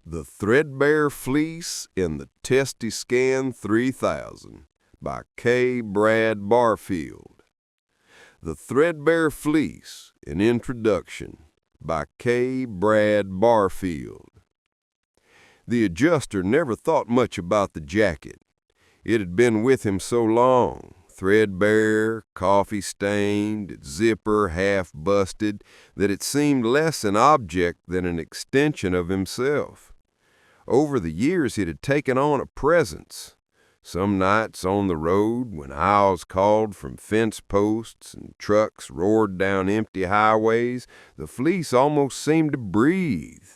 The Threadbare Fleece in the Testy Scan 3000 by K. Brad Barfield. The Threadbare Fleece, an introduction by K. Brad Barfield. The adjuster never thought much about the jacket. It had been with him so long, threadbare, coffee-stained, its zipper half-busted, that it seemed less an object than an extension of himself. Over the years it had taken on a presence. Some nights on the road, when owls called from fence posts and trucks roared down empty highways, the fleece almost seemed to breathe.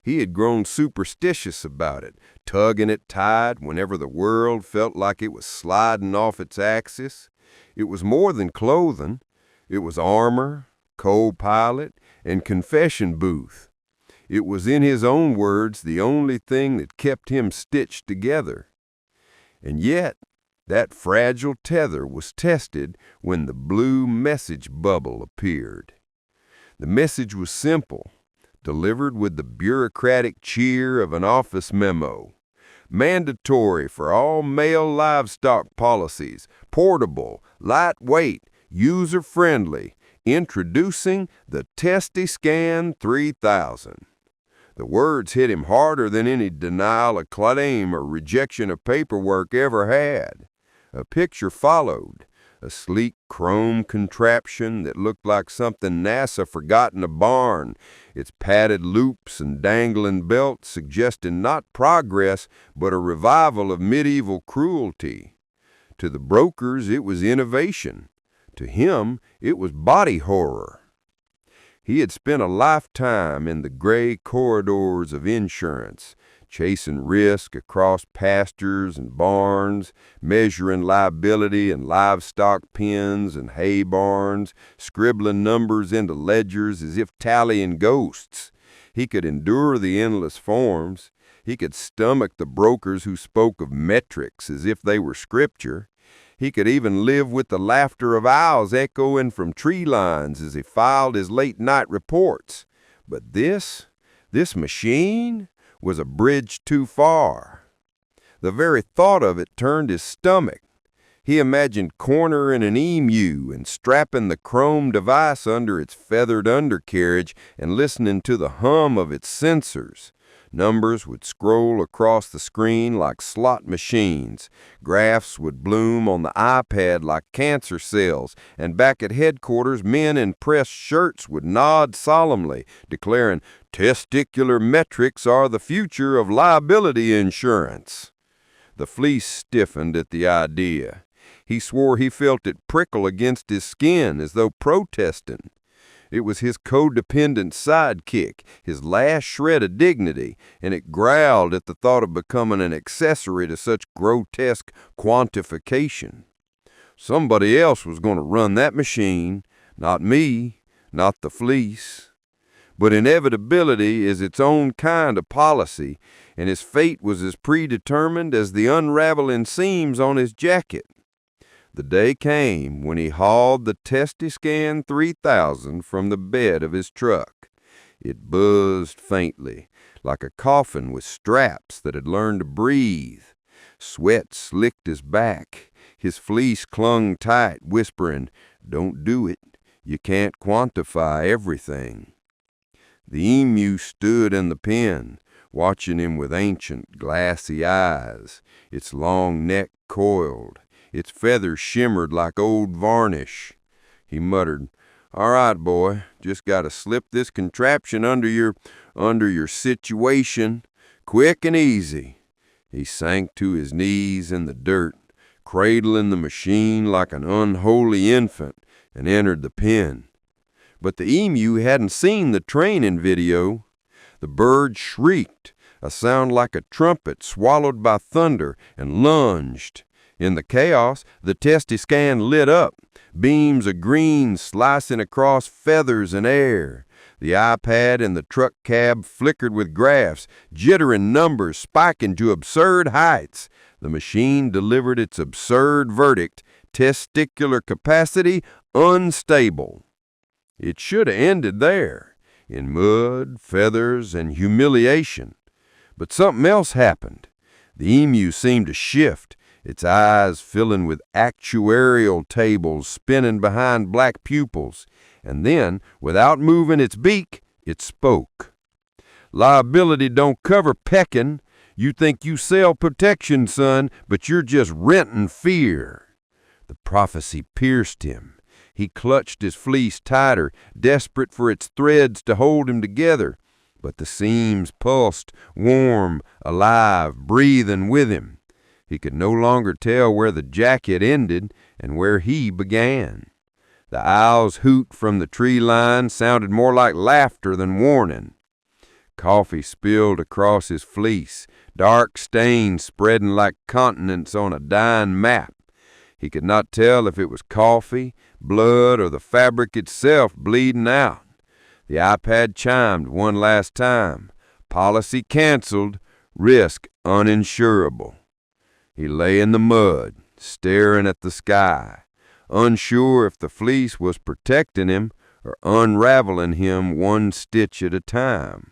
He had grown superstitious about it, tugging it tight whenever the world felt like it was sliding off its axis. It was more than clothing. It was armor, co-pilot, and confession booth. It was, in his own words, the only thing that kept him stitched together. And yet, that fragile tether was tested when the blue message bubble appeared. The message was simple, delivered with the bureaucratic cheer of an office memo. Mandatory for all male livestock policies, portable, lightweight, user-friendly, introducing the Testy Scan 3000. The words hit him harder than any denial of claim or rejection of paperwork ever had. A picture followed, a sleek chrome contraption that looked like something NASA forgot in a barn, its padded loops and dangling belts suggesting not progress but a revival of medieval cruelty. To the brokers it was innovation. To him it was body horror. He had spent a lifetime in the gray corridors of insurance, chasing risk across pastures and barns, measuring liability in livestock pens and hay barns, scribbling numbers into ledgers as if tallying ghosts. He could endure the endless forms. He could stomach the brokers who spoke of metrics as if they were scripture. He could even live with the laughter of owls echoing from tree lines as he filed his late-night reports. But this machine was a bridge too far. The very thought of it turned his stomach. He imagined cornering an emu and strapping the chrome device under its feathered undercarriage and listening to the hum of its sensors. Numbers would scroll across the screen like slot machines. Graphs would bloom on the iPad like cancer cells. And back at headquarters, men in pressed shirts would nod solemnly, declaring, "Testicular metrics are the future of liability insurance." The fleece stiffened at the idea. He swore he felt it prickle against his skin as though protesting. It was his codependent sidekick, his last shred of dignity, and it growled at the thought of becoming an accessory to such grotesque quantification. Somebody else was going to run that machine, not me, not the fleece. But inevitability is its own kind of policy, and his fate was as predetermined as the unraveling seams on his jacket. The day came when he hauled the Testy Scan 3000 from the bed of his truck. It buzzed faintly, like a coffin with straps that had learned to breathe. Sweat slicked his back. His fleece clung tight, whispering, "Don't do it. You can't quantify everything." The emu stood in the pen, watching him with ancient, glassy eyes, its long neck coiled. Its feathers shimmered like old varnish. He muttered, "All right, boy, just got to slip this contraption under your situation, quick and easy." He sank to his knees in the dirt, cradling the machine like an unholy infant, and entered the pen. But the emu hadn't seen the training video. The bird shrieked, a sound like a trumpet swallowed by thunder, and lunged. In the chaos, the Testy Scan lit up, beams of green slicing across feathers and air. The iPad in the truck cab flickered with graphs, jittering numbers spiking to absurd heights. The machine delivered its absurd verdict: testicular capacity unstable. It should have ended there, in mud, feathers, and humiliation. But something else happened. The emu seemed to shift, its eyes filling with actuarial tables spinning behind black pupils, and then, without moving its beak, it spoke. "Liability don't cover pecking. You think you sell protection, son, but you're just renting fear." The prophecy pierced him. He clutched his fleece tighter, desperate for its threads to hold him together. But the seams pulsed, warm, alive, breathing with him. He could no longer tell where the jacket ended and where he began. The owl's hoot from the tree line sounded more like laughter than warning. Coffee spilled across his fleece, dark stains spreading like continents on a dying map. He could not tell if it was coffee, blood, or the fabric itself bleeding out. The iPad chimed one last time. Policy canceled, risk uninsurable. He lay in the mud, staring at the sky, unsure if the fleece was protecting him or unraveling him one stitch at a time.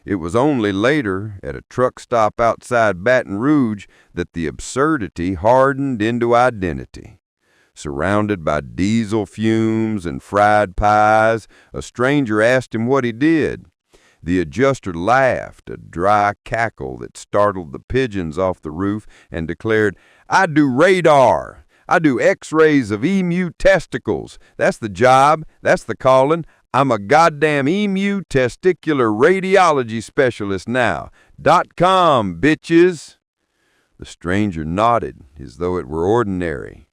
It was only later, at a truck stop outside Baton Rouge, that the absurdity hardened into identity. Surrounded by diesel fumes and fried pies, a stranger asked him what he did. The adjuster laughed, a dry cackle that startled the pigeons off the roof, and declared, "I do radar. I do x-rays of emu testicles. That's the job. That's the calling. I'm a goddamn emu testicular radiology specialist now. .com, bitches." The stranger nodded as though it were ordinary.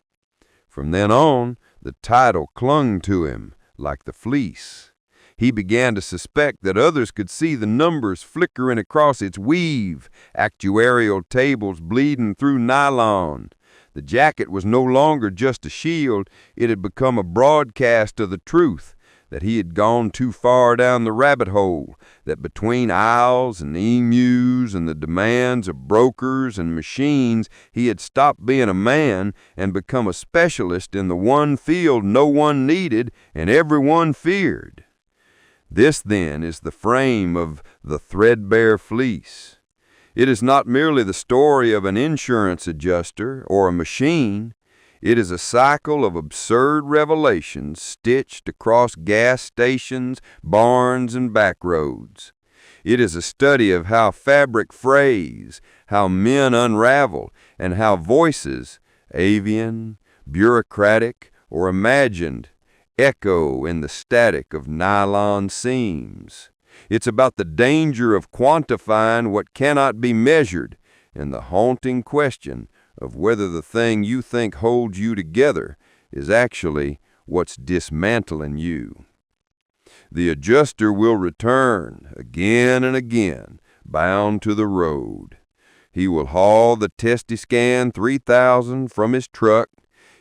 From then on, the title clung to him like the fleece. He began to suspect that others could see the numbers flickering across its weave, actuarial tables bleeding through nylon. The jacket was no longer just a shield, it had become a broadcast of the truth, that he had gone too far down the rabbit hole, that between owls and emus and the demands of brokers and machines, he had stopped being a man and become a specialist in the one field no one needed and everyone feared. This, then, is the frame of the Threadbare Fleece. It is not merely the story of an insurance adjuster or a machine. It is a cycle of absurd revelations stitched across gas stations, barns, and back roads. It is a study of how fabric frays, how men unravel, and how voices, avian, bureaucratic, or imagined, echo in the static of nylon seams. It's about the danger of quantifying what cannot be measured and the haunting question of whether the thing you think holds you together is actually what's dismantling you. The adjuster will return again and again, bound to the road. He will haul the Testiscan 3000 from his truck.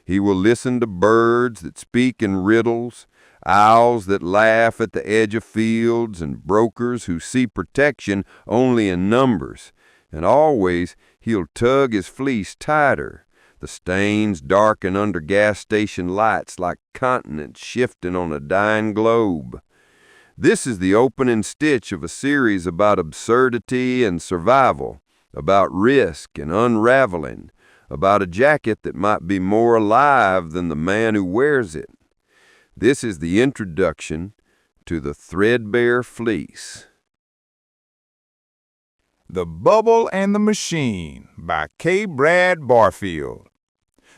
He will listen to birds that speak in riddles, owls that laugh at the edge of fields, and brokers who see protection only in numbers. And always he'll tug his fleece tighter. The stains darken under gas station lights like continents shifting on a dying globe. This is the opening stitch of a series about absurdity and survival, about risk and unraveling, about a jacket that might be more alive than the man who wears it. This is the introduction to the Threadbare Fleece. The Bubble and the Machine by Barfield.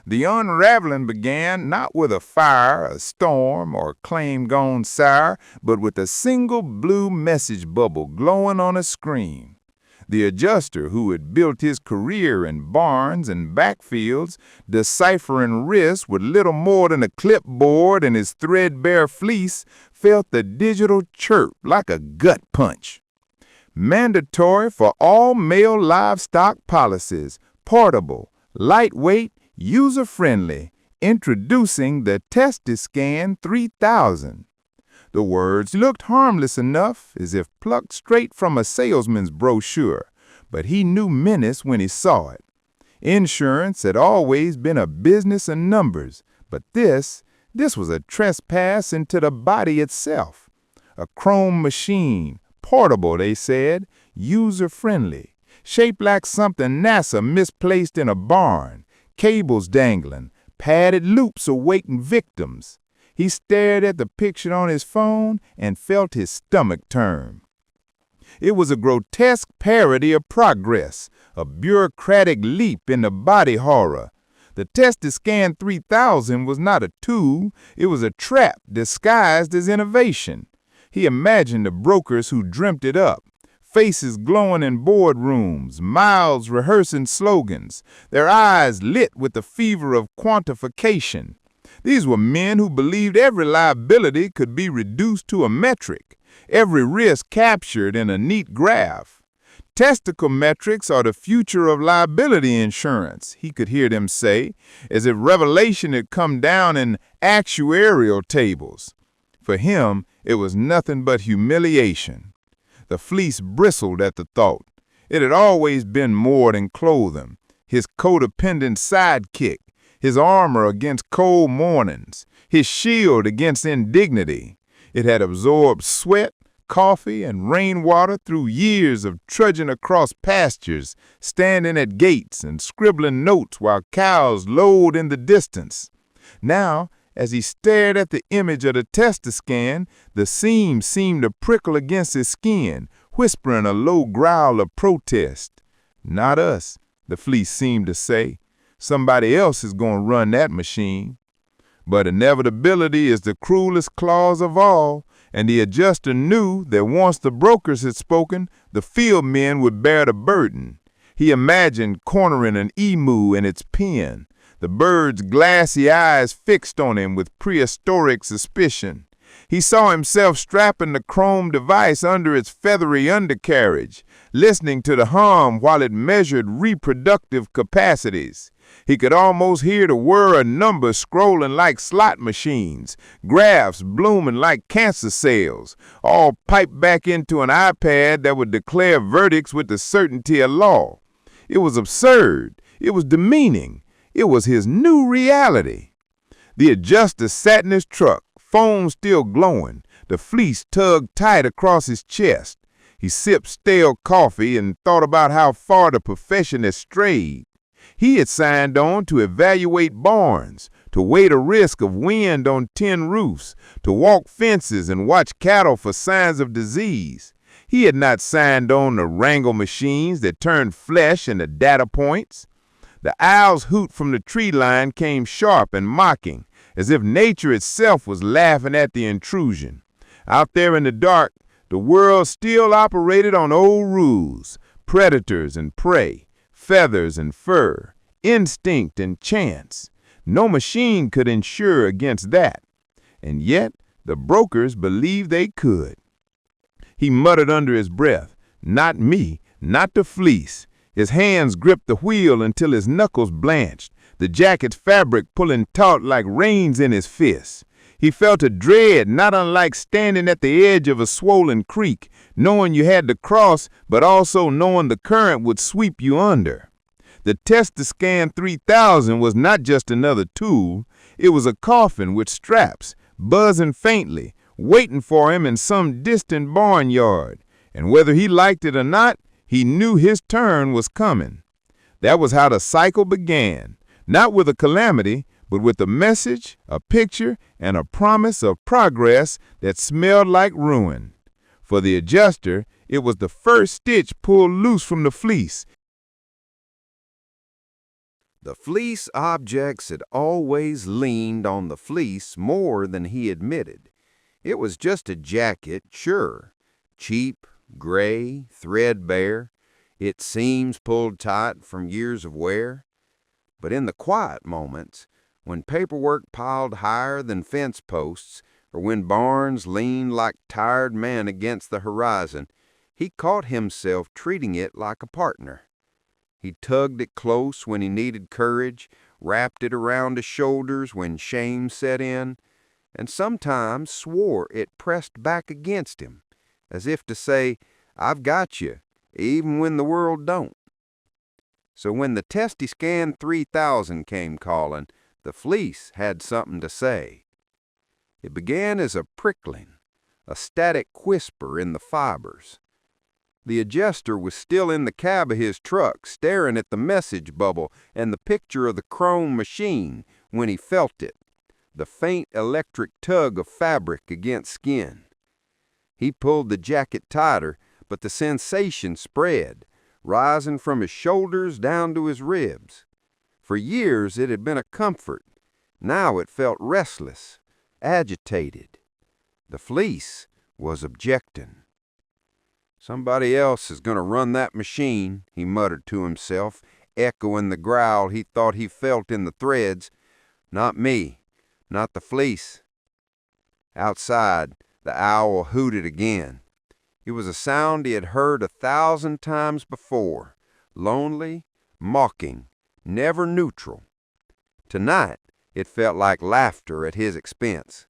The unraveling began not with a fire, a storm, or a claim gone sour, but with a single blue message bubble glowing on a screen. The adjuster, who had built his career in barns and backfields, deciphering risks with little more than a clipboard and his threadbare fleece, felt the digital chirp like a gut punch. Mandatory for all male livestock policies, portable, lightweight, user-friendly, introducing the Testiscan 3000. The words looked harmless enough, as if plucked straight from a salesman's brochure, but he knew menace when he saw it. Insurance had always been a business of numbers, but this was a trespass into the body itself. A chrome machine, portable, they said, user-friendly, shaped like something NASA misplaced in a barn, cables dangling, padded loops awaiting victims. He stared at the picture on his phone and felt his stomach turn. It was a grotesque parody of progress, a bureaucratic leap into body horror. The Testiscan 3000 was not a tool, it was a trap disguised as innovation. He imagined the brokers who dreamt it up, faces glowing in boardrooms, mouths rehearsing slogans, their eyes lit with the fever of quantification. These were men who believed every liability could be reduced to a metric, every risk captured in a neat graph. Testicle metrics are the future of liability insurance, he could hear them say, as if revelation had come down in actuarial tables. For him, it was nothing but humiliation. The fleece bristled at the thought. It had always been more than clothing, his codependent sidekick, his armor against cold mornings, his shield against indignity. It had absorbed sweat, coffee, and rainwater through years of trudging across pastures, standing at gates and scribbling notes while cows lowed in the distance. Now, as he stared at the image of the Testiscan, the seam seemed to prickle against his skin, whispering a low growl of protest. "Not us," the fleece seemed to say. "Somebody else is going to run that machine." But inevitability is the cruelest clause of all, and the adjuster knew that once the brokers had spoken, the field men would bear the burden. He imagined cornering an emu in its pen, the bird's glassy eyes fixed on him with prehistoric suspicion. He saw himself strapping the chrome device under its feathery undercarriage, listening to the hum while it measured reproductive capacities. He could almost hear the whir of numbers scrolling like slot machines, graphs blooming like cancer cells, all piped back into an iPad that would declare verdicts with the certainty of law. It was absurd. It was demeaning. It was his new reality. The adjuster sat in his truck, foam still glowing, the fleece tugged tight across his chest. He sipped stale coffee and thought about how far the profession had strayed. He had signed on to evaluate barns, to weigh the risk of wind on tin roofs, to walk fences and watch cattle for signs of disease. He had not signed on to wrangle machines that turned flesh into data points. The owl's hoot from the tree line came sharp and mocking, as if nature itself was laughing at the intrusion. Out there in the dark, the world still operated on old rules, predators and prey, feathers and fur, instinct and chance. No machine could insure against that. And yet, the brokers believed they could. He muttered under his breath, "Not me, not the fleece." His hands gripped the wheel until his knuckles blanched, the jacket's fabric pulling taut like reins in his fists. He felt a dread not unlike standing at the edge of a swollen creek, knowing you had to cross, but also knowing the current would sweep you under. The Testiscan 3000 was not just another tool. It was a coffin with straps, buzzing faintly, waiting for him in some distant barnyard. And whether he liked it or not, he knew his turn was coming. That was how the cycle began, not with a calamity, but with a message, a picture, and a promise of progress that smelled like ruin. For the adjuster, it was the first stitch pulled loose from the fleece. The fleece objects had always leaned on the fleece more than he admitted. It was just a jacket, sure, cheap, gray, threadbare, its seams pulled tight from years of wear. But in the quiet moments, when paperwork piled higher than fence posts, or when barns leaned like tired men against the horizon, he caught himself treating it like a partner. He tugged it close when he needed courage, wrapped it around his shoulders when shame set in, and sometimes swore it pressed back against him, as if to say, "I've got you, even when the world don't." So when the Testiscan 3000 came calling, the fleece had something to say. It began as a prickling, a static whisper in the fibers. The adjuster was still in the cab of his truck, staring at the message bubble and the picture of the chrome machine when he felt it, the faint electric tug of fabric against skin. He pulled the jacket tighter, but the sensation spread, rising from his shoulders down to his ribs. For years it had been a comfort. Now it felt restless, agitated. The fleece was objecting. "Somebody else is going to run that machine," he muttered to himself, echoing the growl he thought he felt in the threads. "Not me, not the fleece." Outside, the owl hooted again. It was a sound he had heard 1,000 times before, lonely, mocking, never neutral. Tonight, it felt like laughter at his expense.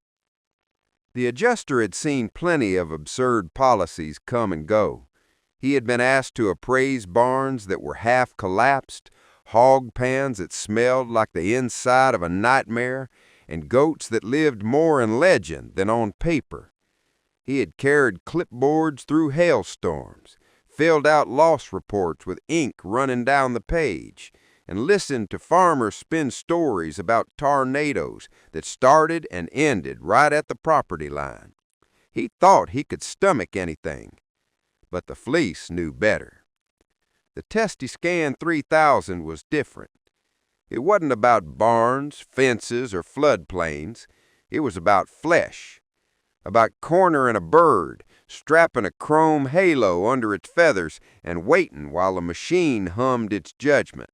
The adjuster had seen plenty of absurd policies come and go. He had been asked to appraise barns that were half collapsed, hog pans that smelled like the inside of a nightmare, and goats that lived more in legend than on paper. He had carried clipboards through hailstorms, filled out loss reports with ink running down the page, and listened to farmers spin stories about tornadoes that started and ended right at the property line. He thought he could stomach anything, but the fleece knew better. The Testy Scan 3000 was different. It wasn't about barns, fences, or floodplains. It was about flesh, about cornering a bird, strapping a chrome halo under its feathers, and waiting while the machine hummed its judgment.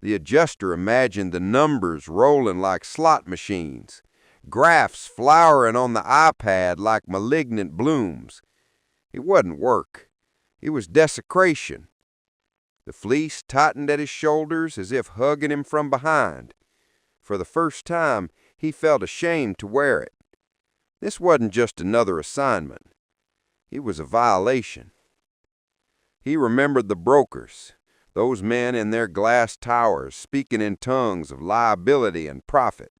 The adjuster imagined the numbers rolling like slot machines, graphs flowering on the iPad like malignant blooms. It wasn't work. It was desecration. The fleece tightened at his shoulders as if hugging him from behind. For the first time, he felt ashamed to wear it. This wasn't just another assignment. It was a violation. He remembered the brokers, those men in their glass towers speaking in tongues of liability and profit.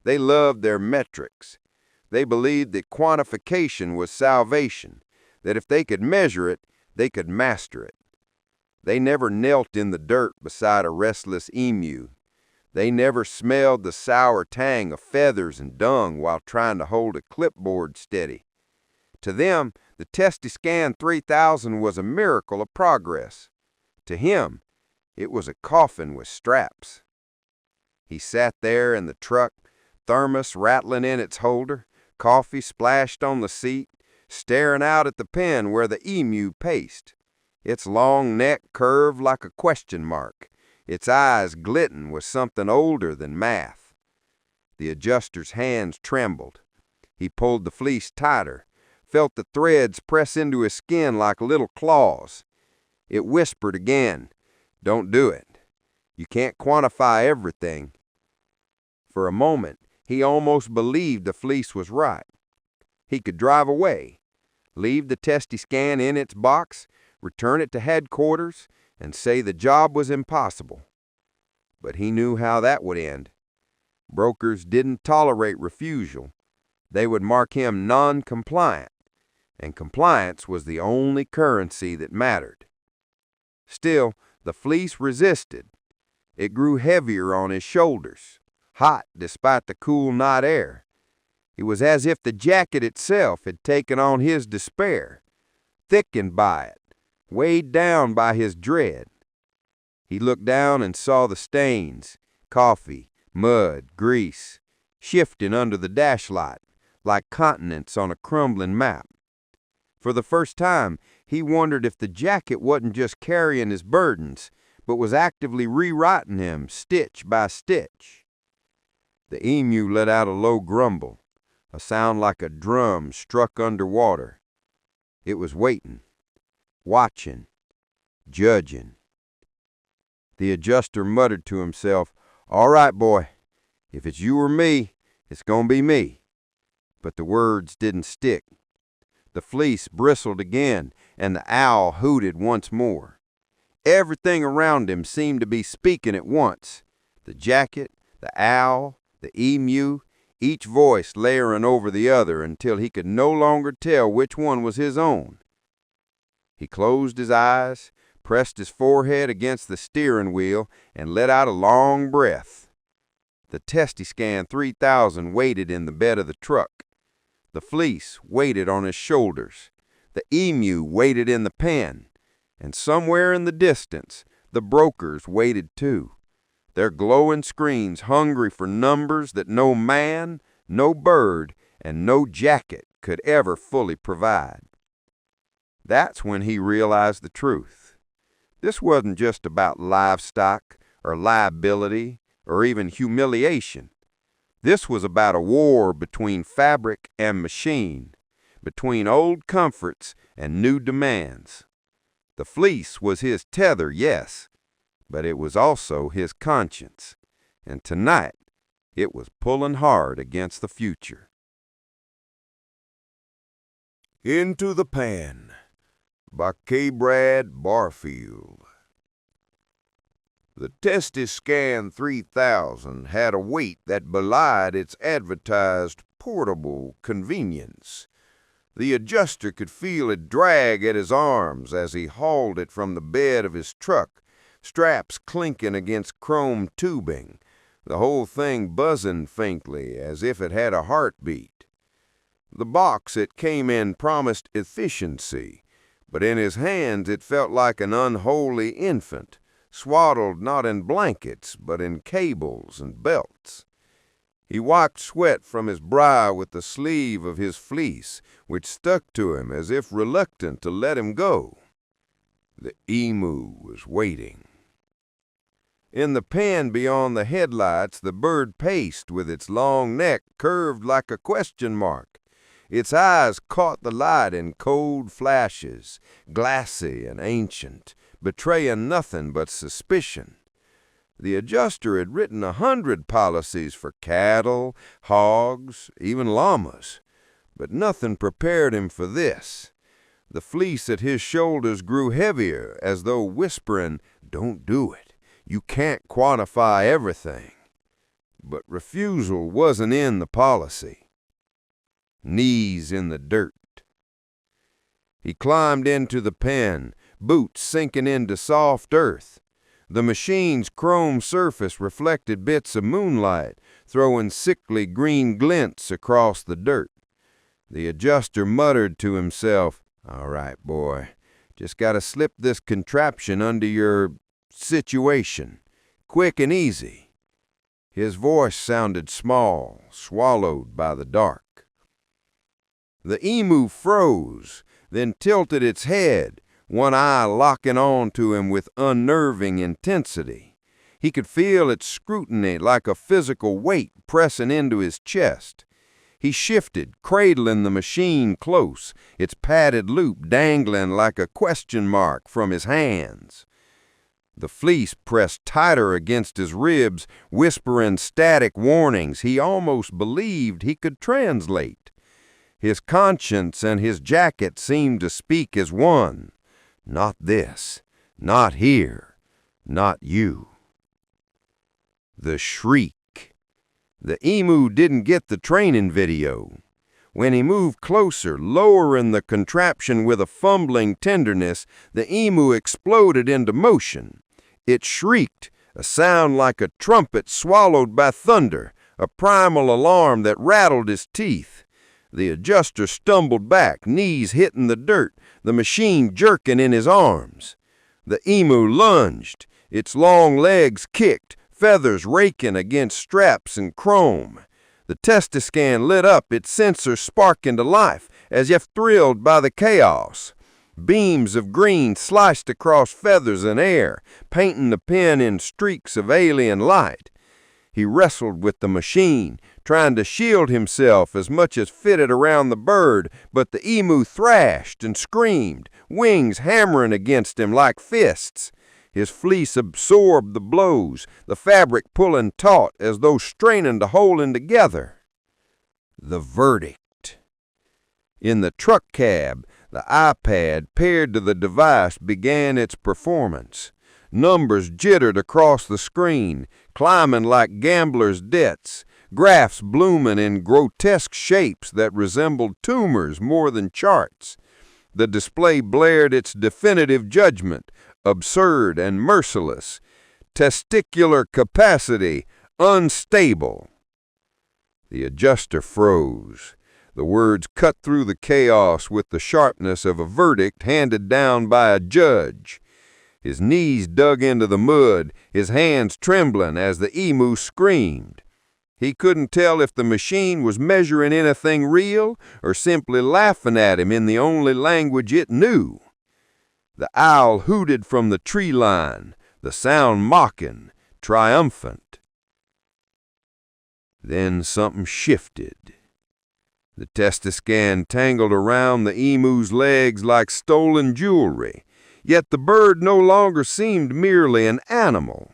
They loved their metrics. They believed that quantification was salvation, that if they could measure it, they could master it. They never knelt in the dirt beside a restless emu. They never smelled the sour tang of feathers and dung while trying to hold a clipboard steady. To them, the Testy Scan 3000 was a miracle of progress. To him, it was a coffin with straps. He sat there in the truck, thermos rattling in its holder, coffee splashed on the seat, staring out at the pen where the emu paced. Its long neck curved like a question mark, its eyes glitting with something older than math. The adjuster's hands trembled. He pulled the fleece tighter, felt the threads press into his skin like little claws. It whispered again, "Don't do it. You can't quantify everything." For a moment, he almost believed the fleece was right. He could drive away, leave the Testy Scan in its box, return it to headquarters, and say the job was impossible. But he knew how that would end. Brokers didn't tolerate refusal. They would mark him non-compliant, and compliance was the only currency that mattered. Still, the fleece resisted. It grew heavier on his shoulders, hot despite the cool night air. It was as if the jacket itself had taken on his despair, thickened by it, weighed down by his dread. He looked down and saw the stains, coffee, mud, grease, shifting under the dashlight like continents on a crumbling map. For the first time, he wondered if the jacket wasn't just carrying his burdens, but was actively rewriting him stitch by stitch. The emu let out a low grumble, a sound like a drum struck underwater. It was waiting, watching, judging. The adjuster muttered to himself, "All right, boy, if it's you or me, it's gonna be me." But the words didn't stick. The fleece bristled again, and the owl hooted once more. Everything around him seemed to be speaking at once. The jacket, the owl, the emu, each voice layering over the other until he could no longer tell which one was his own. He closed his eyes, pressed his forehead against the steering wheel, and let out a long breath. The Testiscan 3000 waited in the bed of the truck. The Fleece waited on his shoulders. The Emu waited in the pen. And somewhere in the distance, the brokers waited too, their glowing screens hungry for numbers that no man, no bird, and no jacket could ever fully provide. That's when he realized the truth. This wasn't just about livestock or liability or even humiliation. This was about a war between fabric and machine, between old comforts and new demands. The Fleece was his tether, yes, but it was also his conscience, and tonight it was pulling hard against the future. Into the Pan by K. Brad Barfield. The Testiscan 3000 had a weight that belied its advertised portable convenience. The adjuster could feel it drag at his arms as he hauled it from the bed of his truck, straps clinking against chrome tubing, the whole thing buzzing faintly as if it had a heartbeat. The box it came in promised efficiency, but in his hands it felt like an unholy infant, swaddled not in blankets but in cables and belts. He wiped sweat from his brow with the sleeve of his fleece, which stuck to him as if reluctant to let him go. The Emu was waiting. In the pen beyond the headlights, the bird paced with its long neck curved like a question mark. Its eyes caught the light in cold flashes, glassy and ancient, betraying nothing but suspicion. The adjuster had written 100 policies for cattle, hogs, even llamas, but nothing prepared him for this. The fleece at his shoulders grew heavier, as though whispering, "Don't do it. You can't quantify everything." But refusal wasn't in the policy. Knees in the dirt. He climbed into the pen, boots sinking into soft earth. The machine's chrome surface reflected bits of moonlight, throwing sickly green glints across the dirt. The adjuster muttered to himself, "All right, boy, just gotta slip this contraption under your situation, quick and easy." His voice sounded small, swallowed by the dark. The Emu froze, then tilted its head, one eye locking on to him with unnerving intensity. He could feel its scrutiny like a physical weight pressing into his chest. He shifted, cradling the machine close, its padded loop dangling like a question mark from his hands. The fleece pressed tighter against his ribs, whispering static warnings he almost believed he could translate. His conscience and his jacket seemed to speak as one. Not this, not here, not you. The shriek. The Emu didn't get the training video. When he moved closer, lowering the contraption with a fumbling tenderness, the Emu exploded into motion. It shrieked, a sound like a trumpet swallowed by thunder, a primal alarm that rattled his teeth. The adjuster stumbled back, knees hitting the dirt, the machine jerking in his arms. The Emu lunged, its long legs kicked, feathers raking against straps and chrome. The Testiscan lit up, its sensors sparking to life, as if thrilled by the chaos. Beams of green sliced across feathers and air, painting the pen in streaks of alien light. He wrestled with the machine, trying to shield himself as much as fitted around the bird, but the Emu thrashed and screamed, wings hammering against him like fists. His fleece absorbed the blows, the fabric pulling taut as though straining to hold him together. The verdict. In the truck cab, the iPad paired to the device began its performance. Numbers jittered across the screen, climbing like gamblers' debts, graphs blooming in grotesque shapes that resembled tumors more than charts. The display blared its definitive judgment, absurd and merciless. Testicular capacity, unstable. The adjuster froze. The words cut through the chaos with the sharpness of a verdict handed down by a judge. His knees dug into the mud, his hands trembling as the emu screamed. He couldn't tell if the machine was measuring anything real or simply laughing at him in the only language it knew. The owl hooted from the tree line, the sound mocking, triumphant. Then something shifted. The testiscan tangled around the emu's legs like stolen jewelry, yet the bird no longer seemed merely an animal.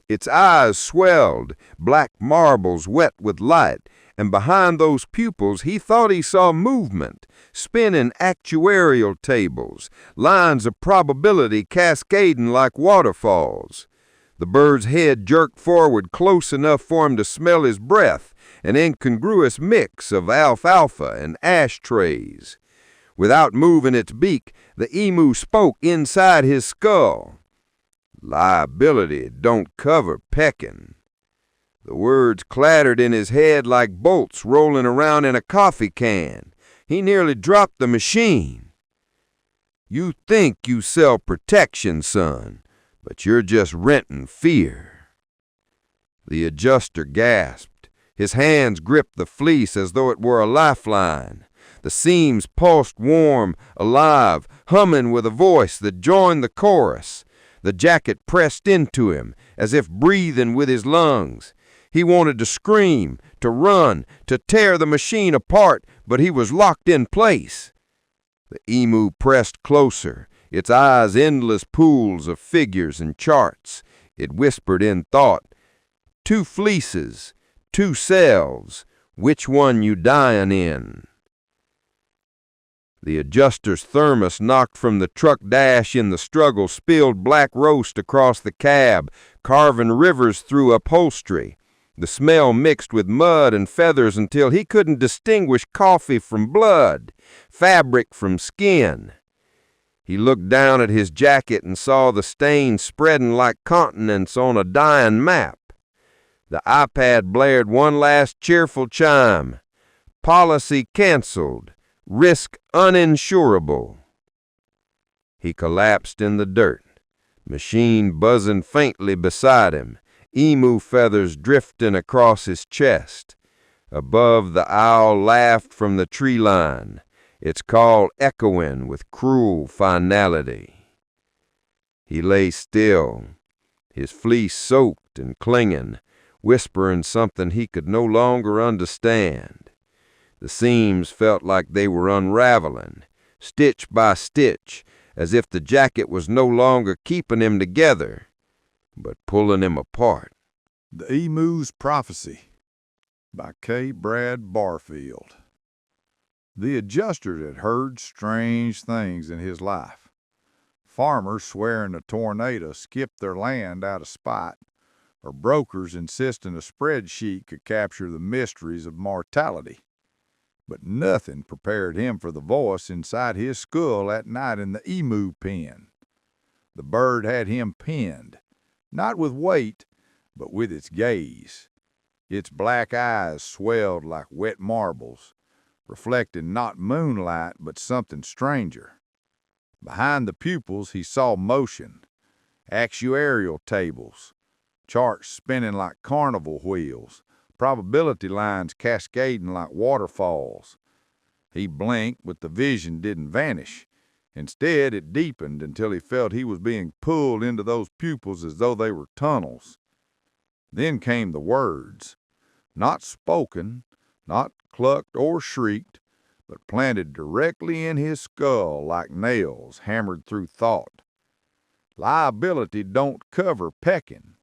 Its eyes swelled, black marbles wet with light, and behind those pupils he thought he saw movement, spinning actuarial tables, lines of probability cascading like waterfalls. The bird's head jerked forward close enough for him to smell his breath, an incongruous mix of alfalfa and ashtrays. Without moving its beak, the emu spoke inside his skull. Liability don't cover pecking. The words clattered in his head like bolts rolling around in a coffee can. He nearly dropped the machine. You think you sell protection, son, but you're just renting fear. The adjuster gasped. His hands gripped the fleece as though it were a lifeline. The seams pulsed warm, alive, humming with a voice that joined the chorus. The jacket pressed into him, as if breathing with his lungs. He wanted to scream, to run, to tear the machine apart, but he was locked in place. The emu pressed closer, its eyes endless pools of figures and charts. It whispered in thought, 2 fleeces, 2 selves, which one you dying in? The adjuster's thermos knocked from the truck dash in the struggle spilled black roast across the cab, carving rivers through upholstery. The smell mixed with mud and feathers until he couldn't distinguish coffee from blood, fabric from skin. He looked down at his jacket and saw the stains spreading like continents on a dying map. The iPad blared one last cheerful chime. Policy canceled. Risk uninsurable. He collapsed in the dirt, machine buzzing faintly beside him, emu feathers drifting across his chest. Above, the owl laughed from the tree line, its call echoing with cruel finality. He lay still, his fleece soaked and clinging, whispering something he could no longer understand. The seams felt like they were unraveling, stitch by stitch, as if the jacket was no longer keeping him together, but pulling him apart. The Emu's Prophecy by K. Brad Barfield. The adjuster had heard strange things in his life. Farmers swearing a tornado skipped their land out of spite, or brokers insisting a spreadsheet could capture the mysteries of mortality. But nothing prepared him for the voice inside his skull at night in the emu pen. The bird had him pinned, not with weight, but with its gaze. Its black eyes swelled like wet marbles, reflecting not moonlight but something stranger. Behind the pupils he saw motion, actuarial tables, charts spinning like carnival wheels, probability lines cascading like waterfalls. He blinked, but the vision didn't vanish. Instead, it deepened until he felt he was being pulled into those pupils as though they were tunnels. Then came the words, not spoken, not clucked or shrieked, but planted directly in his skull like nails hammered through thought. Liability don't cover pecking.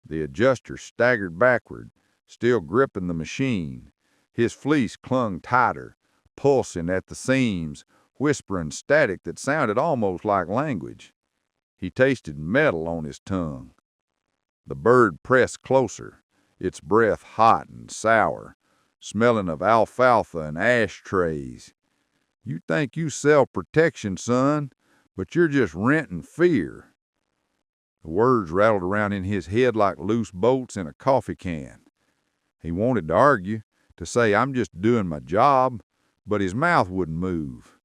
The adjuster staggered backward, still gripping the machine. His fleece clung tighter, pulsing at the seams, whispering static that sounded almost like language. He tasted metal on his tongue. The bird pressed closer, its breath hot and sour, smelling of alfalfa and ashtrays. You think you sell protection, son, but you're just renting fear." The words rattled around in his head like loose bolts in a coffee can. He wanted to argue, to say, "I'm just doing my job," but his mouth wouldn't move.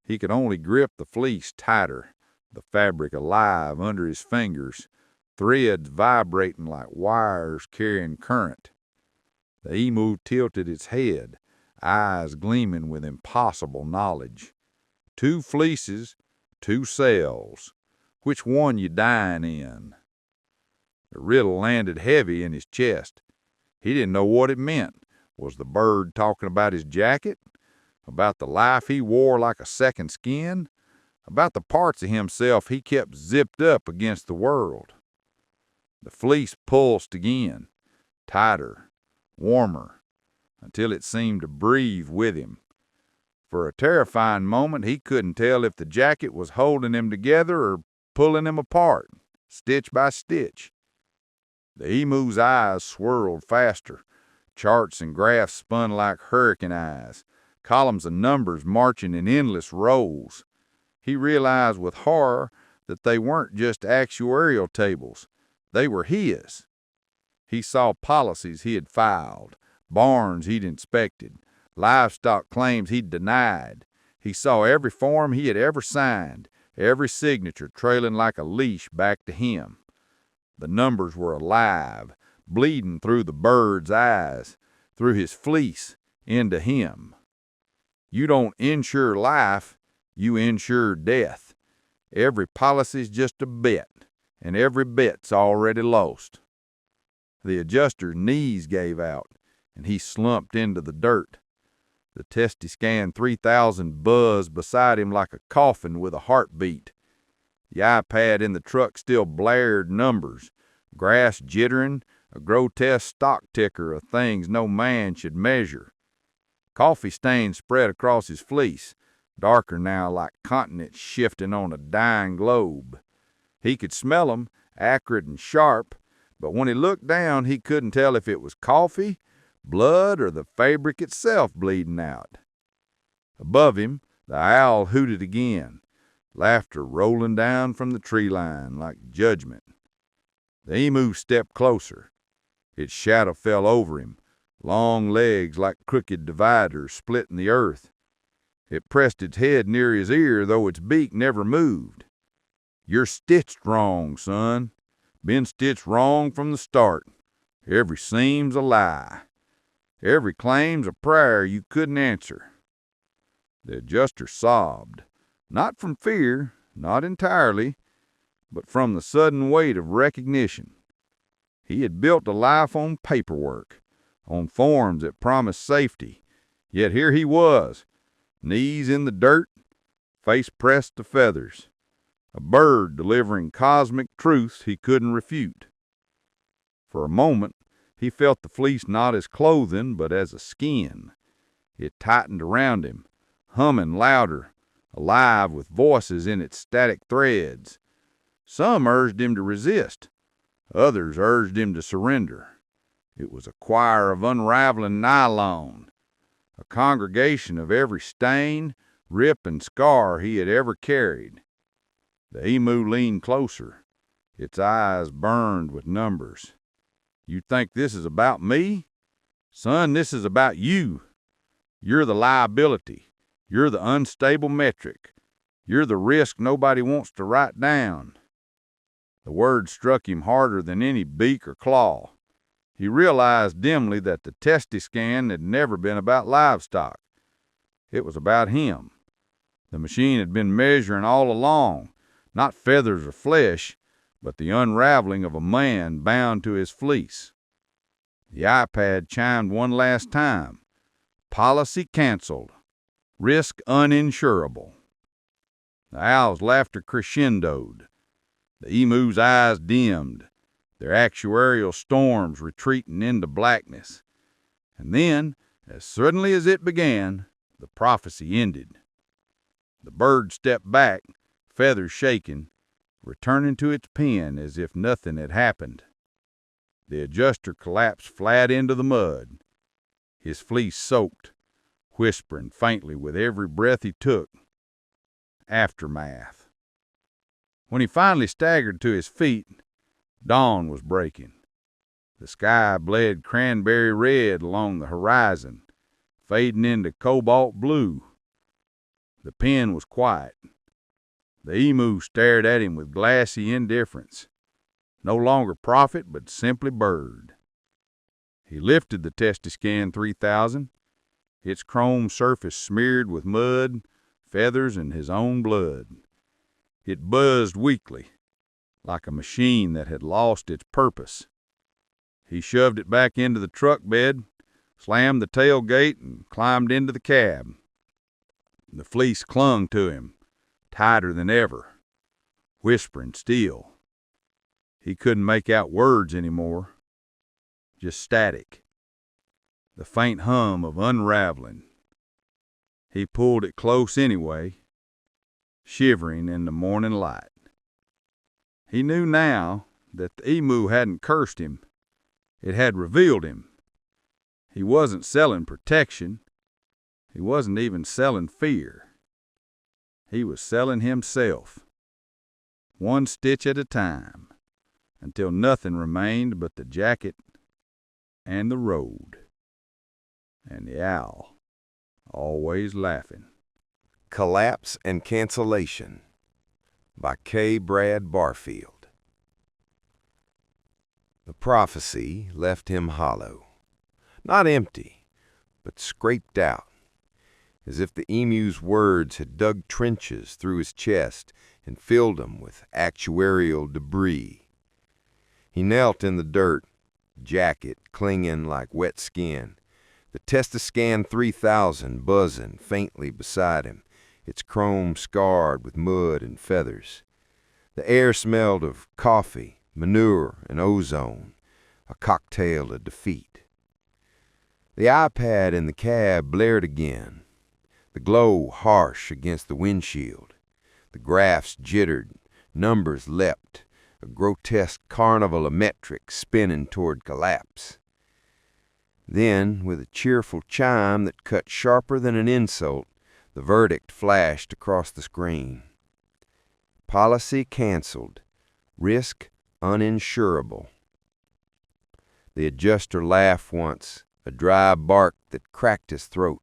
He could only grip the fleece tighter, the fabric alive under his fingers, threads vibrating like wires carrying current. The emu tilted its head, eyes gleaming with impossible knowledge. 2 fleeces, 2 cells. Which one you dying in? The riddle landed heavy in his chest. He didn't know what it meant. Was the bird talking about his jacket? About the life he wore like a second skin? About the parts of himself he kept zipped up against the world? The fleece pulsed again, tighter, warmer, until it seemed to breathe with him. For a terrifying moment he couldn't tell if the jacket was holding him together or pulling him apart, stitch by stitch. The emu's eyes swirled faster. Charts and graphs spun like hurricane eyes, columns of numbers marching in endless rows. He realized with horror that they weren't just actuarial tables. They were his. He saw policies he had filed, barns he'd inspected, livestock claims he'd denied. He saw every form he had ever signed, every signature trailing like a leash back to him. The numbers were alive, bleeding through the bird's eyes, through his fleece, into him. You don't insure life, you insure death. Every policy's just a bet, and every bet's already lost. The adjuster's knees gave out, and he slumped into the dirt. The Testiscan 3000 buzzed beside him like a coffin with a heartbeat. The iPad in the truck still blared numbers, grass jittering, a grotesque stock ticker of things no man should measure. Coffee stains spread across his fleece, darker now like continents shifting on a dying globe. He could smell 'em, acrid and sharp, but when he looked down he couldn't tell if it was coffee, blood, or the fabric itself bleeding out. Above him, the owl hooted again, laughter rolling down from the tree line like judgment. The emu stepped closer. Its shadow fell over him, long legs like crooked dividers splitting the earth. It pressed its head near his ear, though its beak never moved. "You're stitched wrong, son. Been stitched wrong from the start. Every seam's a lie. Every claim's a prayer you couldn't answer." The adjuster sobbed, not from fear, not entirely, but from the sudden weight of recognition. He had built a life on paperwork, on forms that promised safety, yet here he was, knees in the dirt, face pressed to feathers, a bird delivering cosmic truths he couldn't refute. For a moment, he felt the fleece not as clothing, but as a skin. It tightened around him, humming louder, alive with voices in its static threads. Some urged him to resist. Others urged him to surrender. It was a choir of unraveling nylon, a congregation of every stain, rip, and scar he had ever carried. The emu leaned closer. Its eyes burned with numbers. "You think this is about me? Son, this is about you. You're the liability. You're the unstable metric. You're the risk nobody wants to write down." The word struck him harder than any beak or claw. He realized dimly that the Testiscan had never been about livestock. It was about him. The machine had been measuring all along, not feathers or flesh, but the unraveling of a man bound to his fleece. The iPad chimed one last time. Policy canceled. Risk uninsurable. The owl's laughter crescendoed. The emu's eyes dimmed, their actuarial storms retreating into blackness. And then, as suddenly as it began, the prophecy ended. The bird stepped back, feathers shaking, returning to its pen as if nothing had happened. The adjuster collapsed flat into the mud, his fleece soaked, whispering faintly with every breath he took, "Aftermath." When he finally staggered to his feet, dawn was breaking. The sky bled cranberry red along the horizon, fading into cobalt blue. The pen was quiet. The emu stared at him with glassy indifference. No longer prophet, but simply bird. He lifted the Testiscan 3000, its chrome surface smeared with mud, feathers, and his own blood. It buzzed weakly, like a machine that had lost its purpose. He shoved it back into the truck bed, slammed the tailgate, and climbed into the cab. The fleece clung to him, tighter than ever, whispering still. He couldn't make out words anymore, just static, the faint hum of unraveling. He pulled it close anyway, shivering in the morning light. He knew now that the emu hadn't cursed him. It had revealed him. He wasn't selling protection. He wasn't even selling fear. He was selling himself, one stitch at a time, until nothing remained but the jacket and the road, and the owl always laughing. Collapse and Cancellation by K. Brad Barfield. The prophecy left him hollow, not empty, but scraped out, as if the emu's words had dug trenches through his chest and filled them with actuarial debris. He knelt in the dirt, jacket clinging like wet skin, the Testiscan 3000 buzzing faintly beside him, its chrome scarred with mud and feathers. The air smelled of coffee, manure, and ozone, a cocktail of defeat. The iPad in the cab blared again, the glow harsh against the windshield. The graphs jittered, numbers leapt, a grotesque carnival of metrics spinning toward collapse. Then, with a cheerful chime that cut sharper than an insult, the verdict flashed across the screen. Policy canceled. Risk uninsurable. The adjuster laughed once, a dry bark that cracked his throat.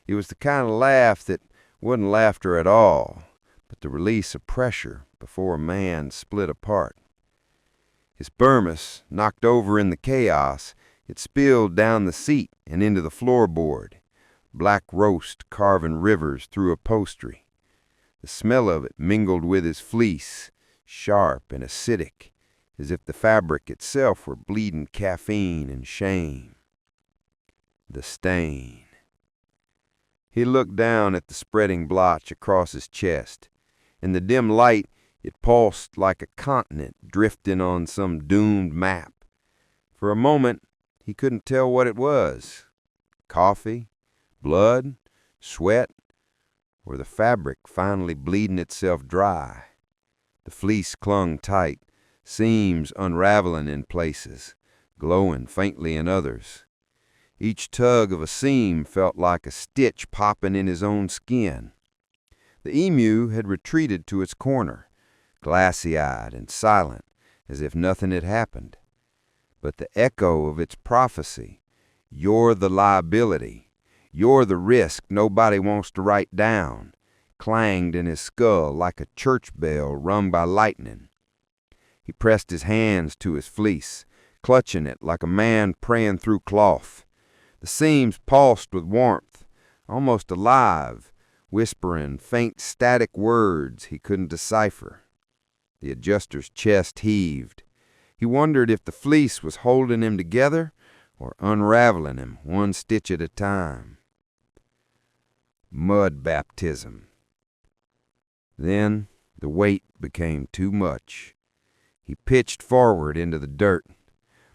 It was the kind of laugh that wasn't laughter at all, but the release of pressure before a man split apart. His Burmese, knocked over in the chaos, it spilled down the seat and into the floorboard, black roast carving rivers through upholstery. The smell of it mingled with his fleece, sharp and acidic, as if the fabric itself were bleeding caffeine and shame. The stain. He looked down at the spreading blotch across his chest. In the dim light, it pulsed like a continent drifting on some doomed map. For a moment, he couldn't tell what it was. Coffee, blood, sweat, or the fabric finally bleeding itself dry. The fleece clung tight, seams unraveling in places, glowing faintly in others. Each tug of a seam felt like a stitch popping in his own skin. The emu had retreated to its corner, glassy-eyed and silent, as if nothing had happened. But the echo of its prophecy, "You're the liability, you're the risk nobody wants to write down," clanged in his skull like a church bell rung by lightning. He pressed his hands to his fleece, clutching it like a man praying through cloth. The seams pulsed with warmth, almost alive, whispering faint static words he couldn't decipher. The adjuster's chest heaved. He wondered if the fleece was holding him together or unraveling him one stitch at a time. Mud baptism. Then the weight became too much. He pitched forward into the dirt.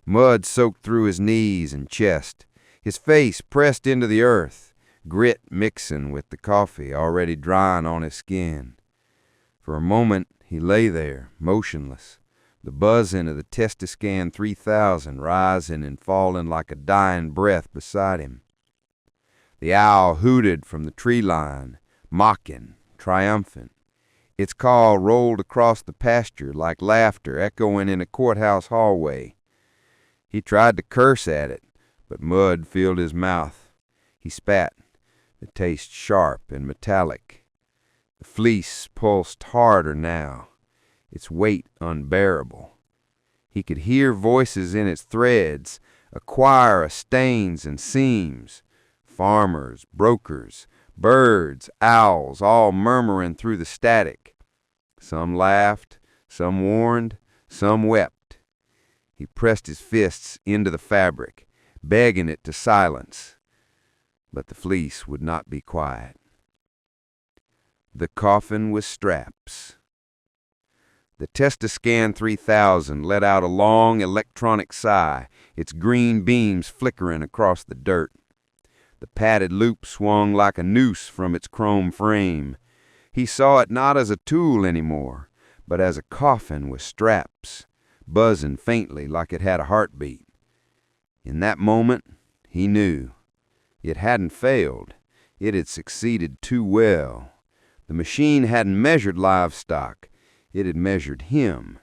Mud soaked through his knees and chest. His face pressed into the earth, grit mixing with the coffee already drying on his skin. For a moment he lay there, motionless, the buzzing of the Testiscan 3000 rising and falling like a dying breath beside him. The owl hooted from the tree line, mocking, triumphant. Its call rolled across the pasture like laughter echoing in a courthouse hallway. He tried to curse at it, but mud filled his mouth. He spat, the taste sharp and metallic. The fleece pulsed harder now, its weight unbearable. He could hear voices in its threads, a choir of stains and seams, farmers, brokers, birds, owls, all murmuring through the static. Some laughed, some warned, some wept. He pressed his fists into the fabric, begging it to silence. But the fleece would not be quiet. The coffin with straps. The Testiscan 3000 let out a long electronic sigh, its green beams flickering across the dirt. The padded loop swung like a noose from its chrome frame. He saw it not as a tool anymore, but as a coffin with straps, buzzing faintly like it had a heartbeat. In that moment, he knew. It hadn't failed. It had succeeded too well. The machine hadn't measured livestock. It had measured him.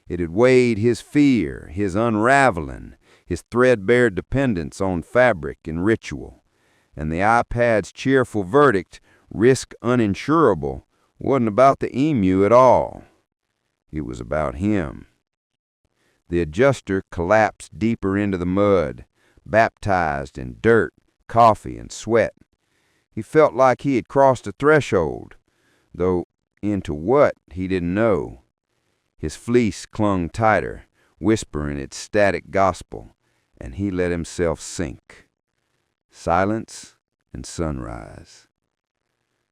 It had weighed his fear, his unraveling, his threadbare dependence on fabric and ritual. And the iPad's cheerful verdict, risk uninsurable, wasn't about the emu at all. It was about him. The adjuster collapsed deeper into the mud, baptized in dirt, coffee, and sweat. He felt like he had crossed a threshold, though into what he didn't know. His fleece clung tighter, whispering its static gospel, and he let himself sink. Silence and sunrise.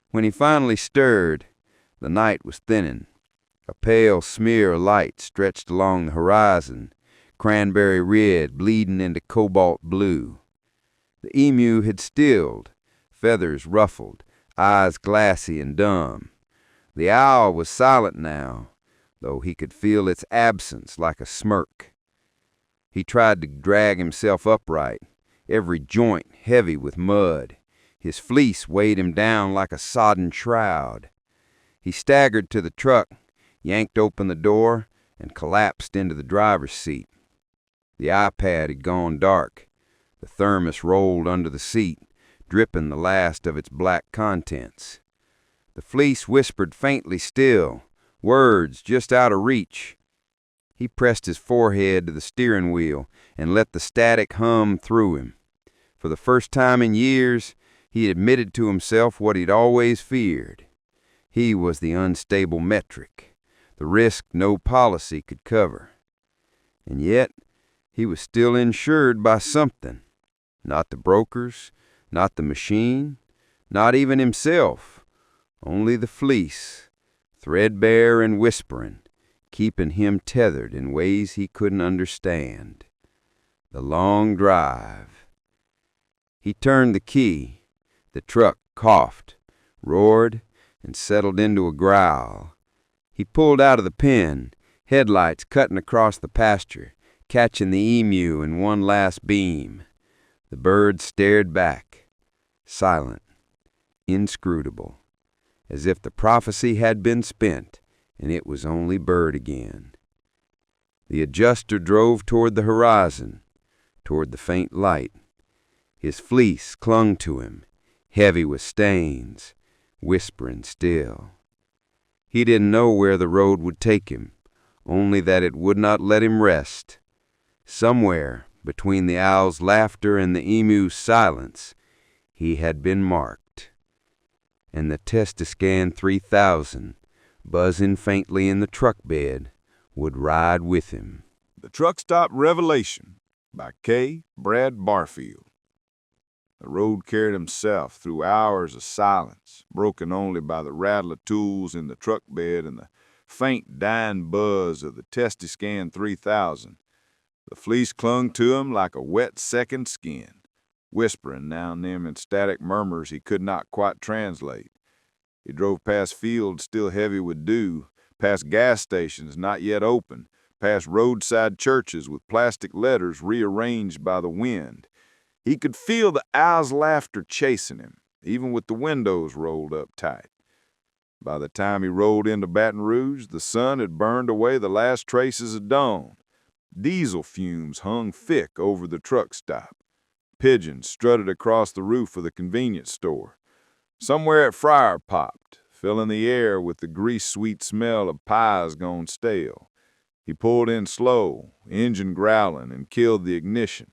When he finally stirred, the night was thinning. A pale smear of light stretched along the horizon, cranberry red bleeding into cobalt blue. The emu had stilled, feathers ruffled, eyes glassy and dumb. The owl was silent now, though he could feel its absence like a smirk. He tried to drag himself upright, every joint heavy with mud. His fleece weighed him down like a sodden shroud. He staggered to the truck, yanked open the door, and collapsed into the driver's seat. The iPad had gone dark. The thermos rolled under the seat, dripping the last of its black contents. The fleece whispered faintly still, words just out of reach. He pressed his forehead to the steering wheel and let the static hum through him. For the first time in years, he admitted to himself what he'd always feared. He was the unstable metric, the risk no policy could cover. And yet, he was still insured by something. Not the brokers, not the machine, not even himself. Only the fleece, threadbare and whispering, keeping him tethered in ways he couldn't understand. The long drive. He turned the key. The truck coughed, roared, and settled into a growl. He pulled out of the pen, headlights cutting across the pasture, catching the emu in one last beam. The bird stared back, silent, inscrutable, as if the prophecy had been spent and it was only bird again. The adjuster drove toward the horizon, toward the faint light. His fleece clung to him, heavy with stains, whispering still. He didn't know where the road would take him, only that it would not let him rest. Somewhere between the owl's laughter and the emu's silence, he had been marked. And the Testiscan 3000, buzzing faintly in the truck bed, would ride with him. The Truck Stop Revelation by K. Brad Barfield. The road carried him south through hours of silence, broken only by the rattle of tools in the truck bed and the faint dying buzz of the Testiscan 3000. The fleece clung to him like a wet second skin, whispering now and then in static murmurs he could not quite translate. He drove past fields still heavy with dew, past gas stations not yet open, past roadside churches with plastic letters rearranged by the wind. He could feel the owl's laughter chasing him, even with the windows rolled up tight. By the time he rolled into Baton Rouge, the sun had burned away the last traces of dawn. Diesel fumes hung thick over the truck stop. Pigeons strutted across the roof of the convenience store. Somewhere at Friar popped, filling the air with the grease-sweet smell of pies gone stale. He pulled in slow, engine growling, and killed the ignition.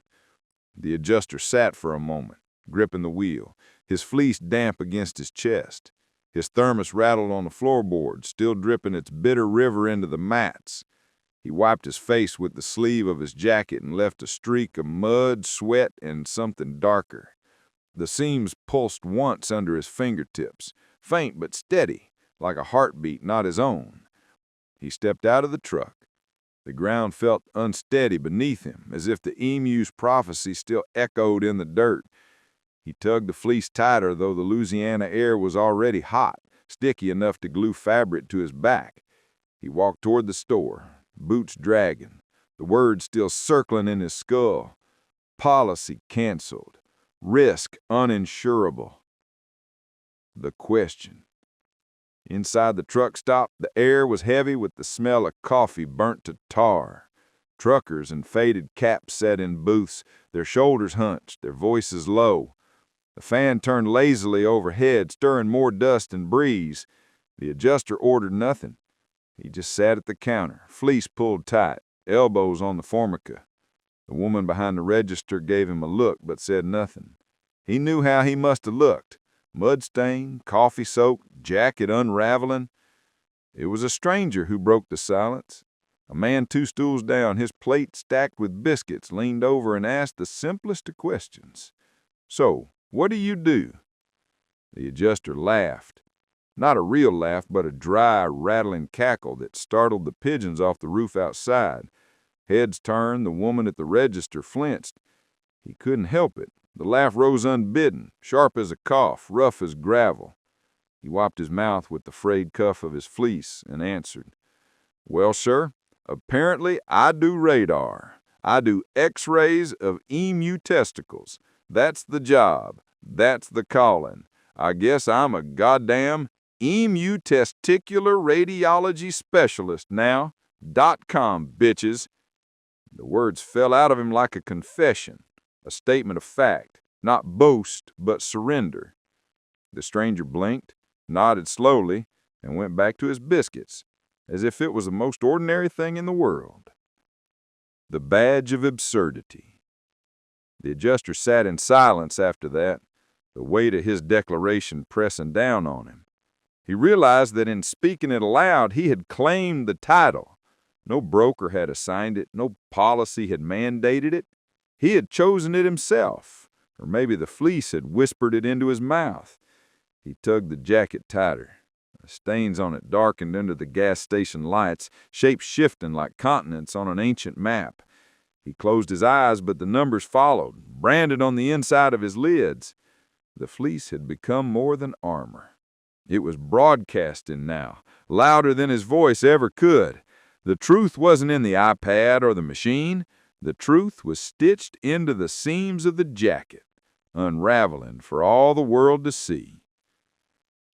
The adjuster sat for a moment, gripping the wheel, his fleece damp against his chest. His thermos rattled on the floorboard, still dripping its bitter river into the mats. He wiped his face with the sleeve of his jacket and left a streak of mud, sweat, and something darker. The seams pulsed once under his fingertips, faint but steady, like a heartbeat not his own. He stepped out of the truck. The ground felt unsteady beneath him, as if the emu's prophecy still echoed in the dirt. He tugged the fleece tighter, though the Louisiana air was already hot, sticky enough to glue fabric to his back. He walked toward the store, boots dragging, the words still circling in his skull. Policy canceled. Risk uninsurable. The question. Inside the truck stop, the air was heavy with the smell of coffee burnt to tar. Truckers in faded caps sat in booths, their shoulders hunched, their voices low. The fan turned lazily overhead, stirring more dust and breeze. The adjuster ordered nothing. He just sat at the counter, fleece pulled tight, elbows on the formica. The woman behind the register gave him a look but said nothing. He knew how he must have looked. Mud-stained, coffee-soaked, jacket unraveling. It was a stranger who broke the silence. A man 2 stools down, his plate stacked with biscuits, leaned over and asked the simplest of questions. "So, what do you do?" The adjuster laughed. Not a real laugh, but a dry, rattling cackle that startled the pigeons off the roof outside. Heads turned, the woman at the register flinched. He couldn't help it. The laugh rose unbidden, sharp as a cough, rough as gravel. He wiped his mouth with the frayed cuff of his fleece and answered, "Well, sir, apparently I do radar. I do X-rays of emu testicles. That's the job. That's the calling. I guess I'm a goddamn emu testicular radiology specialist now. .com, bitches." The words fell out of him like a confession, a statement of fact, not boast, but surrender. The stranger blinked, nodded slowly, and went back to his biscuits, as if it was the most ordinary thing in the world. The badge of absurdity. The adjuster sat in silence after that, the weight of his declaration pressing down on him. He realized that in speaking it aloud, he had claimed the title. No broker had assigned it, no policy had mandated it. He had chosen it himself, or maybe the fleece had whispered it into his mouth. He tugged the jacket tighter. The stains on it darkened under the gas station lights, shape-shifting like continents on an ancient map. He closed his eyes, but the numbers followed, branded on the inside of his lids. The fleece had become more than armor. It was broadcasting now, louder than his voice ever could. The truth wasn't in the iPad or the machine. The truth was stitched into the seams of the jacket, unraveling for all the world to see.